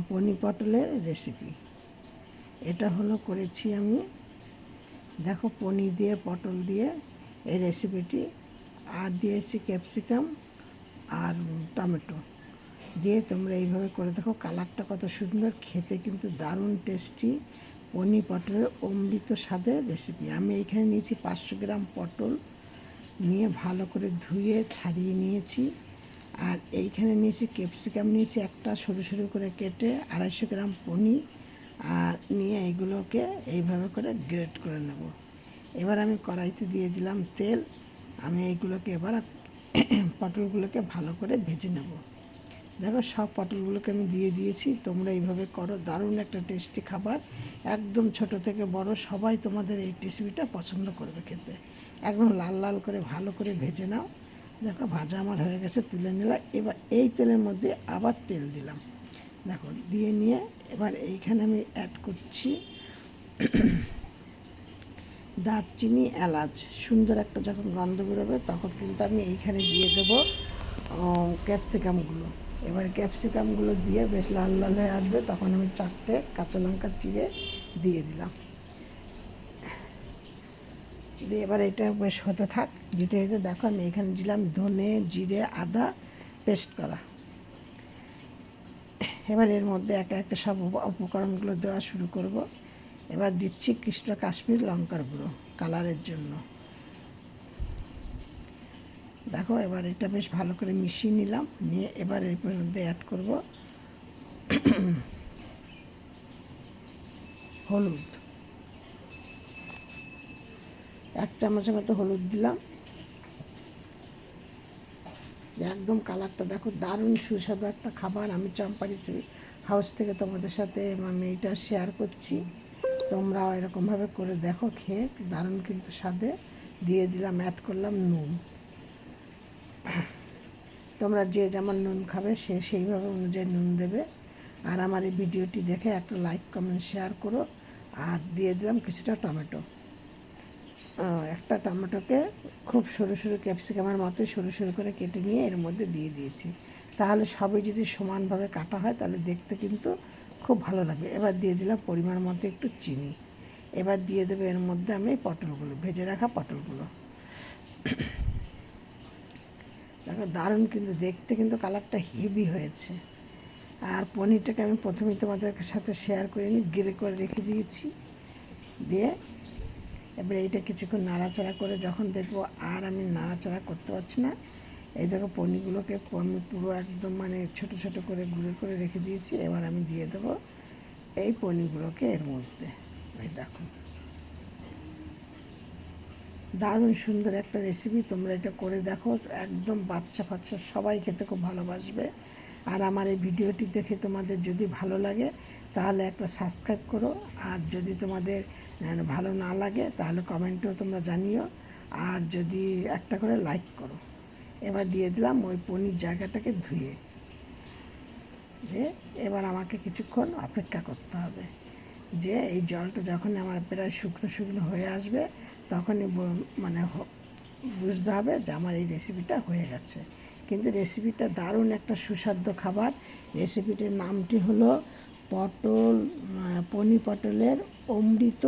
পনি পটলের রেসিপি। এটা হলো করেছি আমি, দেখো পনির দিয়ে পটল দিয়ে এই রেসিপিটি, আর দিয়েছি ক্যাপসিকাম আর টমেটো দিয়ে। তোমরা এইভাবে করে দেখো, কালারটা কত সুন্দর, খেতে কিন্তু দারুণ টেস্টি পনির পটলের অমৃত স্বাদের রেসিপি। আমি এখানে নিয়েছি 500 গ্রাম পটল, নিয়ে ভালো করে ধুয়ে ছাড়িয়ে নিয়েছি। আর এইখানে নিয়েছি ক্যাপসিকাম, নিয়েছি একটা সরু সরু করে কেটে, 250 গ্রাম পনির আর নিয়ে এইগুলোকে এইভাবে করে গ্রেট করে নেব। এবার আমি কড়াইতে দিয়ে দিলাম তেল। আমি এইগুলোকে এবার পটলগুলোকে ভালো করে ভেজে নেব। দেখো সব পটলগুলোকে আমি দিয়ে দিয়েছি। তোমরা এইভাবে করো, দারুণ একটা টেস্টি খাবার। একদম ছোট থেকে বড় সবাই তোমাদের এই রেসিপিটা পছন্দ করবে খেতে। একদম লাল লাল করে ভালো করে ভেজে নাও। দেখো ভাজা আমার হয়ে গেছে, তুলে নিলাম। এবার এই তেলের মধ্যে আবার তেল দিলাম, দেখো দিয়ে নিয়ে এবার এইখানে আমি অ্যাড করছি দারচিনি, এলাচ। সুন্দর একটা যখন গন্ধ বেরোবে তখন কিন্তু আমি এইখানে দিয়ে দেবো ক্যাপসিকামগুলো। এবার ক্যাপসিকামগুলো দিয়ে বেশ লাল লাল হয়ে আসবে, তখন আমি 4টে কাঁচা লঙ্কা চিড়ে দিয়ে দিলাম। দিয়ে এবার এটা বেশ হতে থাক। দিতে দিতে দেখো আমি এখানে দিলাম ধনে, জিরে, আদা পেস্ট করা। এবার এর মধ্যে একে একে সব উপকরণগুলো দেওয়া শুরু করব। এবার দিচ্ছি কৃষ্ণ কাশ্মীর লঙ্কার গুঁড়ো কালারের জন্য। দেখো এবার এটা বেশ ভালো করে মিশিয়ে নিলাম, নিয়ে এবার এর মধ্যে অ্যাড করব হলুদ। 1 চামচের মতো হলুদ দিলাম। একদম কালারটা দেখো, দারুণ সুস্বাদু একটা খাবার। আমি চম্পা রেসিপি হাউস থেকে তোমাদের সাথে আমি এটা শেয়ার করছি। তোমরাও এরকমভাবে করে দেখো, খেয়ে দারুণ কিন্তু স্বাদে। দিয়ে দিলাম, অ্যাড করলাম নুন। তোমরা যে যেমন নুন খাবে সে সেইভাবে অনুযায়ী নুন দেবে। আর আমার এই ভিডিওটি দেখে একটা লাইক, কমেন্ট, শেয়ার করো। আর দিয়ে দিলাম কিছুটা টমেটো। একটা টমেটোকে খুব সরু সরু ক্যাপসিকামের মতোই সরু সরু করে কেটে নিয়ে এর মধ্যে দিয়ে দিয়েছি। তাহলে সবই যদি সমানভাবে কাটা হয় তাহলে দেখতে কিন্তু খুব ভালো লাগবে। এবার দিয়ে দিলাম পরিমাণ মতো একটু চিনি। এবার দিয়ে দেবো এর মধ্যে আমি পটলগুলো, ভেজে রাখা পটলগুলো। দেখো দারুণ কিন্তু দেখতে, কিন্তু কালারটা হেভি হয়েছে। আর পনিরটাকে আমি প্রথমেই তোমাদের সাথে শেয়ার করে নিই, গ্রে করে রেখে দিয়েছি। দিয়ে এবার এইটা কিছুক্ষণ নাড়াচাড়া করে যখন দেখবো আর আমি নাড়াচাড়া করতে পারছি না, এই দেখো পনিরগুলোকে আমি পুরো একদম মানে ছোট ছোট করে গুঁড়ো করে রেখে দিয়েছি। এবার আমি দিয়ে দেবো এই পনিরগুলোকে এর মধ্যে। এই দেখো দারুণ সুন্দর একটা রেসিপি। তোমরা এটা করে দেখো, একদম বাচ্চা ফাচ্চা সবাই খেতে খুব ভালোবাসবে। আর আমার এই ভিডিওটি দেখে তোমাদের যদি ভালো লাগে তাহলে একটা সাবস্ক্রাইব করো। আর যদি তোমাদের ভালো না লাগে তাহলে কমেন্টেও তোমরা জানিও। আর যদি একটা করে লাইক করো। এবার দিয়ে দিলাম ওই পনির জায়গাটাকে ধুয়ে দিয়ে। এবার আমাকে কিছুক্ষণ অপেক্ষা করতে হবে, যে এই জলটা যখন আমার প্রায় শুকনো শুকনো হয়ে আসবে তখনই মানে বুঝতে হবে যে আমার এই রেসিপিটা হয়ে গেছে। কিন্তু রেসিপিটা দারুণ একটা সুস্বাদু খাবার। রেসিপিটির নামটি হলো পনির পটলের অমৃত